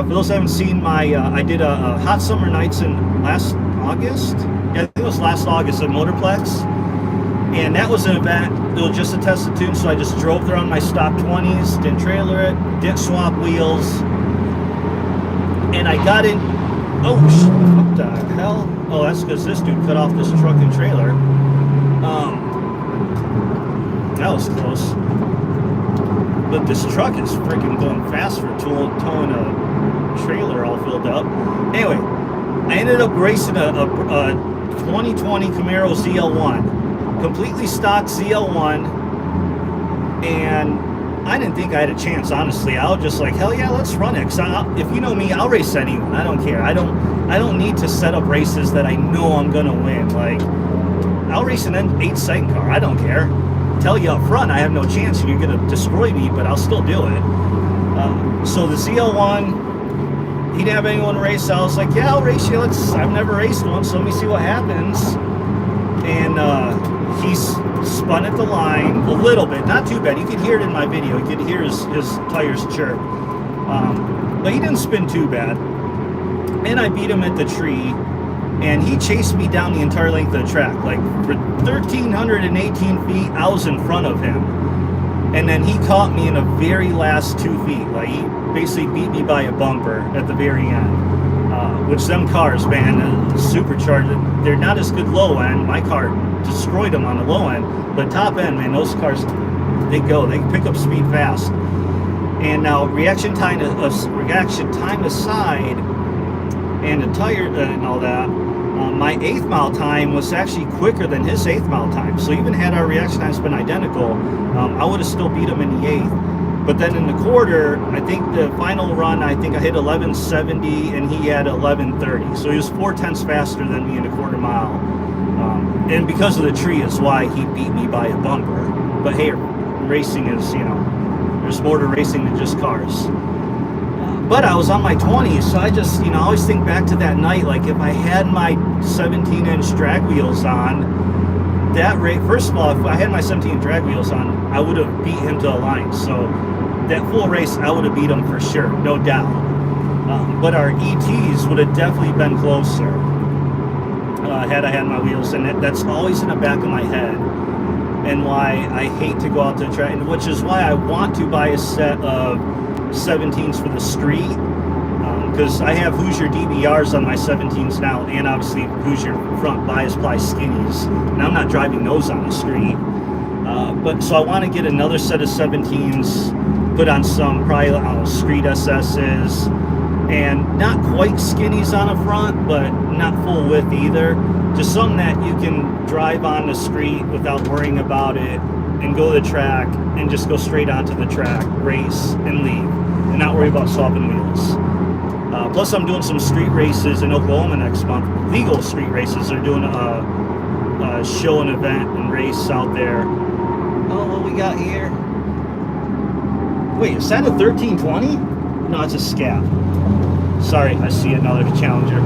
for those who haven't seen my, I did a Hot Summer Nights in last August. Yeah, I think it was last August at Motorplex. And that was an event, it was just a test of tune, so I just drove there on my stock 20s, didn't trailer it, didn't swap wheels. And I got in, oh, what the hell? Oh, that's because this dude cut off this truck and trailer. That was close. But this truck is freaking going fast for towing a trailer all filled up. Anyway, I ended up racing a 2020 Camaro ZL1. Completely stock ZL1, and I didn't think I had a chance, honestly. I was just like, hell yeah, let's run it. Cause if you know me, I'll race anyone. I don't care. I don't need to set up races that I know I'm gonna win. Like, I'll race an 8-second car. I don't care. Tell you up front, I have no chance, and you're gonna destroy me, but I'll still do it. So the ZL1, he didn't have anyone to race. So I was like, yeah, I'll race you. I've never raced one, so let me see what happens. And he spun at the line a little bit, not too bad. You could hear it in my video. You could hear his tires chirp. But he didn't spin too bad. And I beat him at the tree, and he chased me down the entire length of the track. Like, for 1,318 feet, I was in front of him. And then he caught me in the very last 2 feet. Like, he basically beat me by a bumper at the very end. Which them cars, man, supercharged, they're not as good low end. My car destroyed them on the low end, but top end, man, those cars, they pick up speed fast. And now reaction time aside, and the tire and all that, my 8th mile time was actually quicker than his 8th mile time. So even had our reaction times been identical, I would have still beat him in the 8th. But then in the quarter, I think the final run, I think I hit 1170 and he had 1130. So he was 4/10 faster than me in a quarter mile. And because of the tree is why he beat me by a bumper. But hey, racing is, there's more to racing than just cars. But I was on my 20s, so I just, I always think back to that night. Like, if I had my 17-inch drag wheels on, that rate, first of all, if I had my 17 drag wheels on, I would have beat him to a line. So that full race, I would have beat him for sure, no doubt. But our ETs would have definitely been closer had I had my wheels, and that's always in the back of my head. and why I hate to go out to the track, and which is why I want to buy a set of 17s for the street, because I have Hoosier DBRs on my 17s now, and obviously Hoosier front bias ply skinnies, and I'm not driving those on the street. But so I want to get another set of 17s, put on some probably street SS's, and not quite skinnies on the front, but not full width either. Just something that you can drive on the street without worrying about it, and go to the track and just go straight onto the track, race, and leave, and not worry about swapping wheels. Plus, I'm doing some street races in Oklahoma next month. Legal street races. They're doing a show and event and race out there. Oh, what we got here? Wait, is that a 1320? No, it's a Scat. Sorry, I see another Challenger.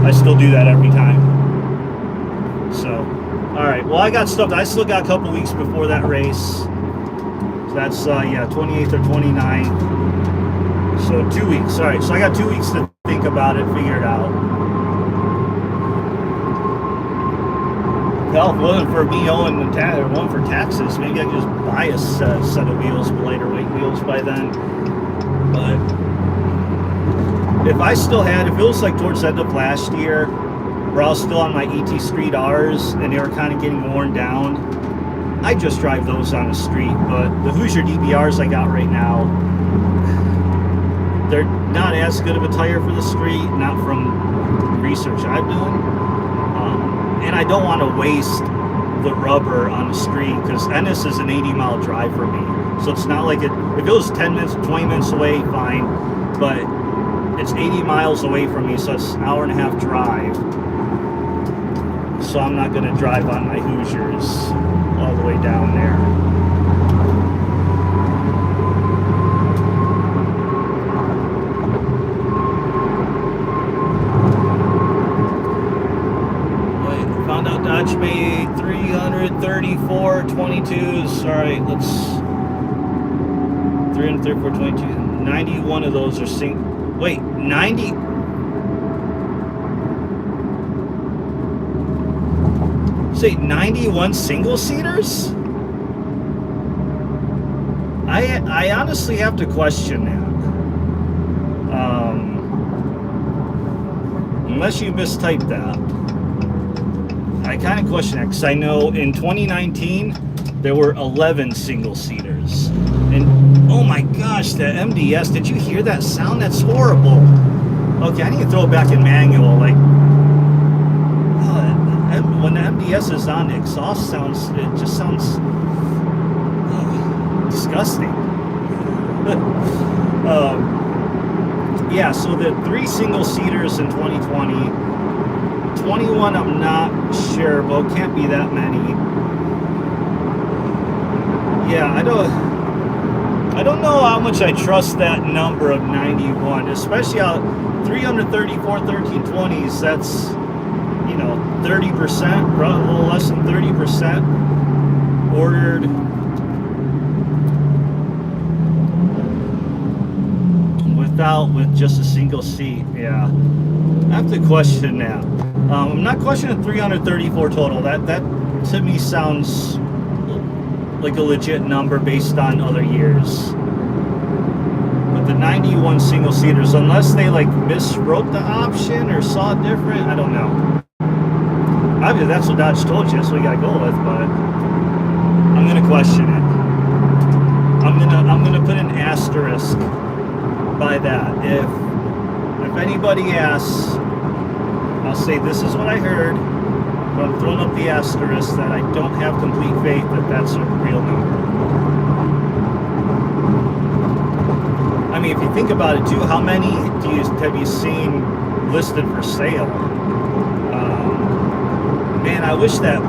I still do that every time. So, all right. Well, I got stuff. I still got a couple weeks before that race. So that's, 28th or 29th. So 2 weeks. All right. So I got 2 weeks to think about it, figure it out. Hell, if it wasn't for me owing one for taxes, maybe I could just buy a set of wheels, lighter weight wheels by then. But if it was like towards the end of last year, where I was still on my ET Street R's and they were kind of getting worn down, I just drive those on the street. But the Hoosier DBRs I got right now, they're not as good of a tire for the street, not from research I've done. And I don't want to waste the rubber on the street, because Ennis is an 80-mile drive for me. So it's not like if it was 10 minutes, 20 minutes away, fine. But it's 80 miles away from me, so it's an hour and a half drive. So I'm not going to drive on my Hoosiers all the way down there. Found out Dodge made 334 22s. All right, let's 334 22. 91 of those are Wait, 90. Say 91 single seaters? I honestly have to question that. Unless you mistyped that. I kind of question that, because I know in 2019 there were 11 single seaters, and oh my gosh, the MDS! Did you hear that sound? That's horrible. Okay, I need to throw it back in manual. Like, when the MDS is on, the exhaust just sounds disgusting. Yeah, so the 3 single seaters in 2020. 21, I'm not sure, but it can't be that many. Yeah, I don't know how much I trust that number of 91, especially how 334 1320s, that's, 30%, probably a little less than 30% ordered. With just a single seat. Yeah, I have to question that. I'm not questioning 334 total. That to me sounds like a legit number based on other years. But the 91 single seaters, unless they like miswrote the option or saw it different, I don't know. Obviously that's what Dodge told you, that's what we gotta go with, but I'm gonna question it. I'm gonna put an asterisk by that. If anybody asks, I'll say this is what I heard, but I'm throwing up the asterisk that I don't have complete faith that that's a real number. I mean, if you think about it too, how many have you seen listed for sale? Man, I wish that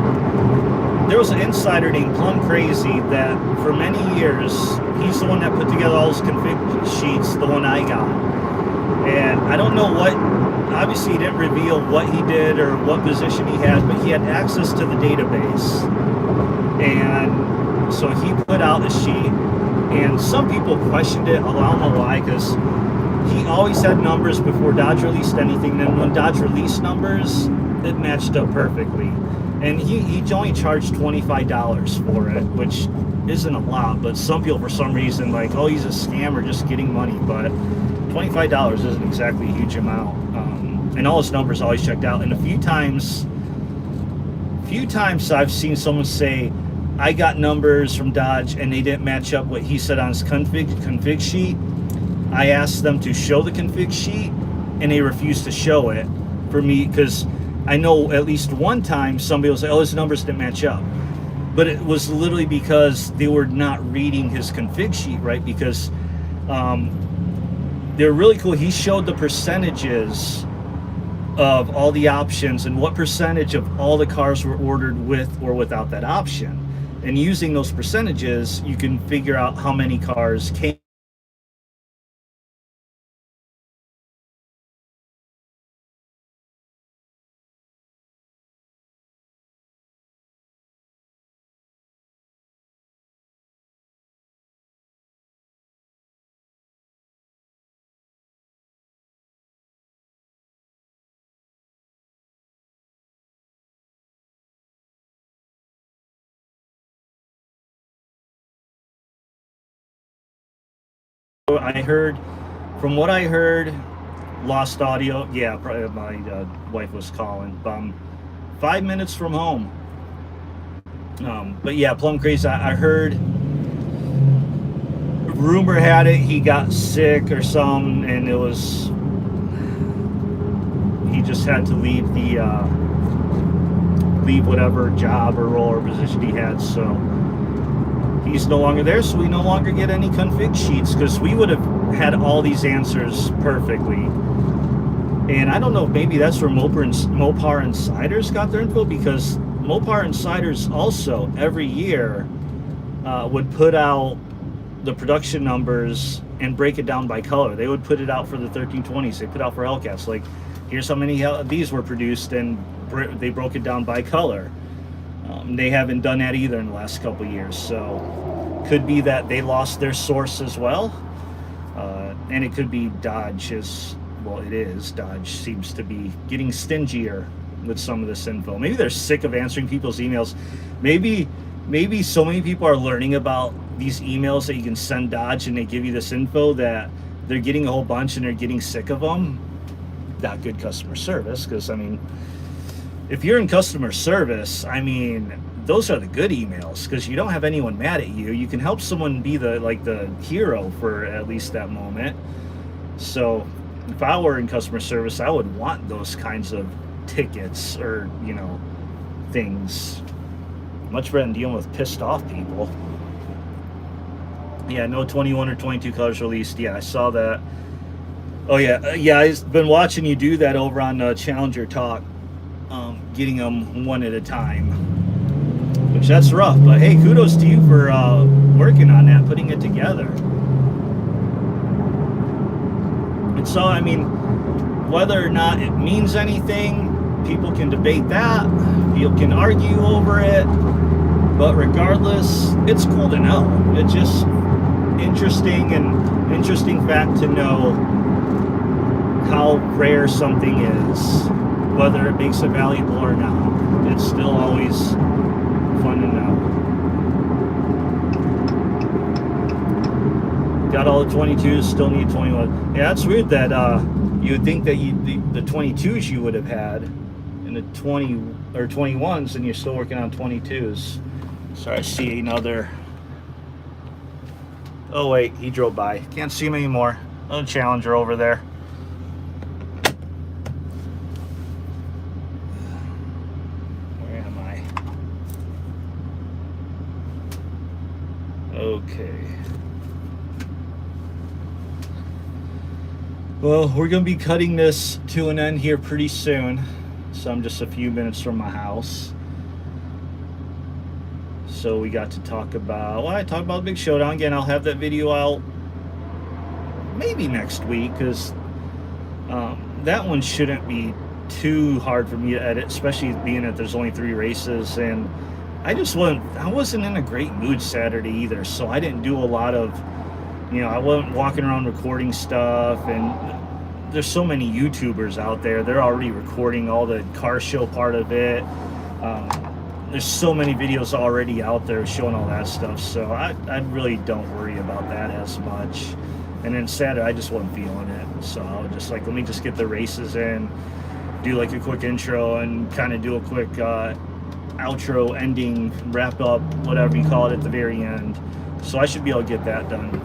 there was an insider named Plum Crazy that for many years, he's the one that put together all those config sheets, the one I got. And I don't know what, obviously he didn't reveal what he did or what position he had, but he had access to the database. And so he put out the sheet, and some people questioned it, I don't know why, because he always had numbers before Dodge released anything. Then when Dodge released numbers, it matched up perfectly. and he only charged $25 for it, which isn't a lot, but some people for some reason like, oh, he's a scammer just getting money, but $25 isn't exactly a huge amount. And all his numbers always checked out, and a few times I've seen someone say, I got numbers from Dodge and they didn't match up what he said on his config sheet. I asked them to show the config sheet and they refused to show it for me, because I know at least one time somebody will say, oh, his numbers didn't match up. But it was literally because they were not reading his config sheet right, because they're really cool. He showed the percentages of all the options and what percentage of all the cars were ordered with or without that option. And using those percentages, you can figure out how many cars came. From what I heard, lost audio. Yeah, probably my wife was calling. 5 minutes from home. But yeah, plum crazy. I heard, rumor had it he got sick or something, and he just had to leave whatever job or role or position he had. So he's no longer there, so we no longer get any config sheets, because we would have had all these answers perfectly. And I don't know, maybe that's where Mopar Insiders got their info, because Mopar Insiders also every year would put out the production numbers and break it down by color. They would put it out for the 1320s. They put out for Hellcats, like, here's how many of these were produced, and they broke it down by color. They haven't done that either in the last couple years, so could be that they lost their source as well. And it could be Dodge Dodge seems to be getting stingier with some of this info. Maybe they're sick of answering people's emails. Maybe so many people are learning about these emails that you can send Dodge and they give you this info that they're getting a whole bunch and they're getting sick of them. Not good customer service, because I mean, if you're in customer service, I mean, those are the good emails, because you don't have anyone mad at you. You can help someone be the hero for at least that moment. So if I were in customer service, I would want those kinds of tickets or, things. Much better than dealing with pissed off people. Yeah, no 21 or 22 colors released. Yeah, I saw that. Oh yeah, I've been watching you do that over on Challenger Talk, getting them one at a time, which that's rough. But hey, kudos to you for working on that, putting it together. And so, I mean, whether or not it means anything, people can debate that. People can argue over it. But regardless, it's cool to know. It's just interesting fact to know how rare something is, whether it makes it valuable or not. It's still always fun to know. Got all the 22s, still need 21. Yeah, that's weird that you would think that the 22s you would have had in the 20 or 21s, and you're still working on 22s. Sorry, I see another. Oh wait, he drove by. Can't see him anymore. Another Challenger over there. Where am I? Okay. Well, we're going to be cutting this to an end here pretty soon. So I'm just a few minutes from my house. So we got to talk about, I talked about the big showdown. Again, I'll have that video out maybe next week, because that one shouldn't be too hard for me to edit, especially being that there's only 3 races. And I wasn't in a great mood Saturday either, so I didn't do a lot of, I wasn't walking around recording stuff. And there's so many YouTubers out there, they're already recording all the car show part of it. there's so many videos already out there showing all that stuff, so I really don't worry about that as much. And then Saturday, I just wasn't feeling it, so I was just like, let me just get the races in, do like a quick intro, and kind of do a quick outro, ending, wrap up, whatever you call it, at the very end. So I should be able to get that done.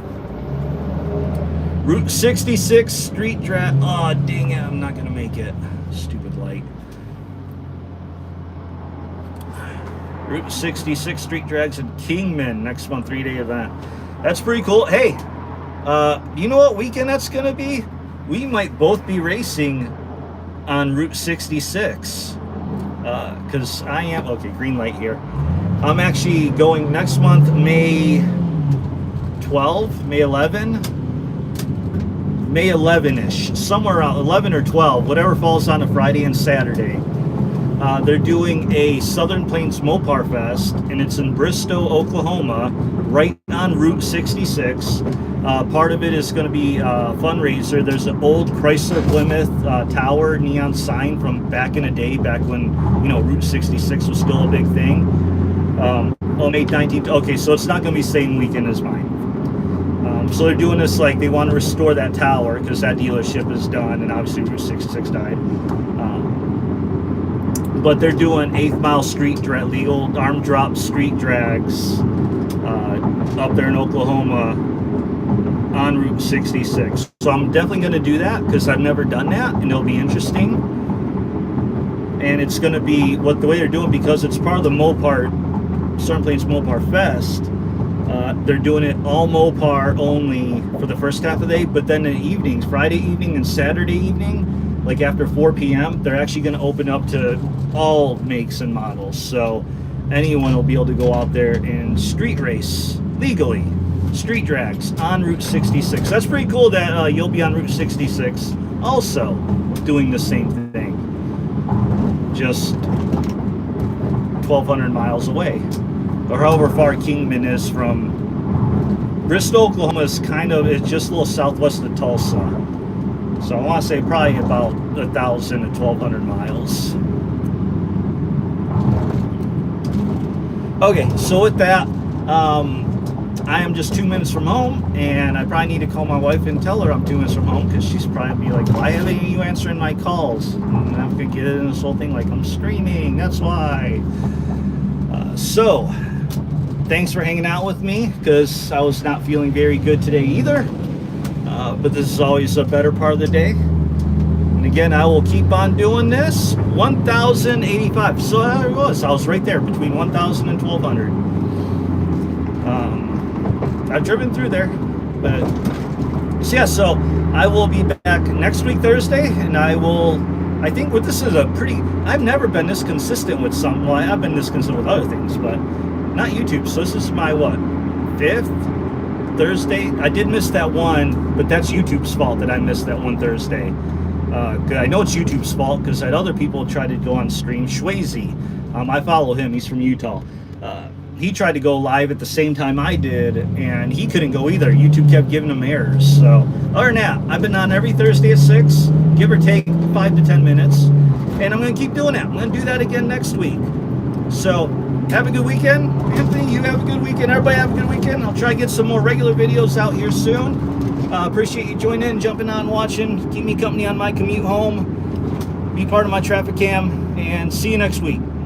Route 66 street drag. Oh, dang it, I'm not gonna make it. Stupid light. Route 66 street drags in Kingman next month, 3-day event. That's pretty cool. Hey, you know what weekend that's gonna be? We might both be racing on Route 66. Because I am, okay, green light here. I'm actually going next month, May 12, May 11. May 11-ish, somewhere around 11 or 12, whatever falls on a Friday and Saturday. They're doing a Southern Plains Mopar Fest, and it's in Bristow, Oklahoma, right on Route 66. Part of it is going to be a fundraiser. There's an old Chrysler Plymouth tower neon sign from back in the day, back when, you know, Route 66 was still a big thing. May 19th. Okay, so it's not going to be the same weekend as mine. So they're doing this, like, they want to restore that tower because that dealership is done, and obviously Route 66 died. But they're doing 8th mile street drag, legal arm drop street drags up there in Oklahoma on Route 66. So I'm definitely going to do that because I've never done that, and it'll be interesting. And it's going to be the way they're doing, because it's part of the Mopar, Southern Plains Mopar Fest. They're doing it all Mopar only for the first half of the day, but then in the evenings, Friday evening and Saturday evening, like after 4 p.m., they're actually going to open up to all makes and models. So anyone will be able to go out there and street race legally, street drags on Route 66. That's pretty cool that you'll be on Route 66 also doing the same thing, just 1,200 miles away, or however far Kingman is from Bristow, Oklahoma. Is it's just a little southwest of Tulsa. So I want to say probably about 1,000 to 1,200 miles. Okay, so with that, I am just 2 minutes from home, and I probably need to call my wife and tell her I'm 2 minutes from home, because she's probably be like, why haven't you answering my calls? And I'm going to get into this whole thing like I'm streaming, that's why. So, thanks for hanging out with me, because I was not feeling very good today either. But this is always a better part of the day. And again, I will keep on doing this. 1,085. So there it was. I was right there between 1,000 and 1,200. I've driven through there. But so yeah, so I will be back next week, Thursday. And I think this is I've never been this consistent with well, I've been this consistent with other things, but not YouTube. So this is my, 5th Thursday. I did miss that one, but that's YouTube's fault that I missed that one Thursday. I know it's YouTube's fault because I had other people try to go on stream. Swayze, I follow him. He's from Utah. He tried to go live at the same time I did, and he couldn't go either. YouTube kept giving him errors. So other than that, I've been on every Thursday at 6, give or take 5 to 10 minutes, and I'm going to keep doing that. I'm going to do that again next week. So have a good weekend. Anthony, you have a good weekend. Everybody have a good weekend. I'll try to get some more regular videos out here soon. Appreciate you joining in, jumping on, watching. Keep me company on my commute home. Be part of my traffic cam, and see you next week.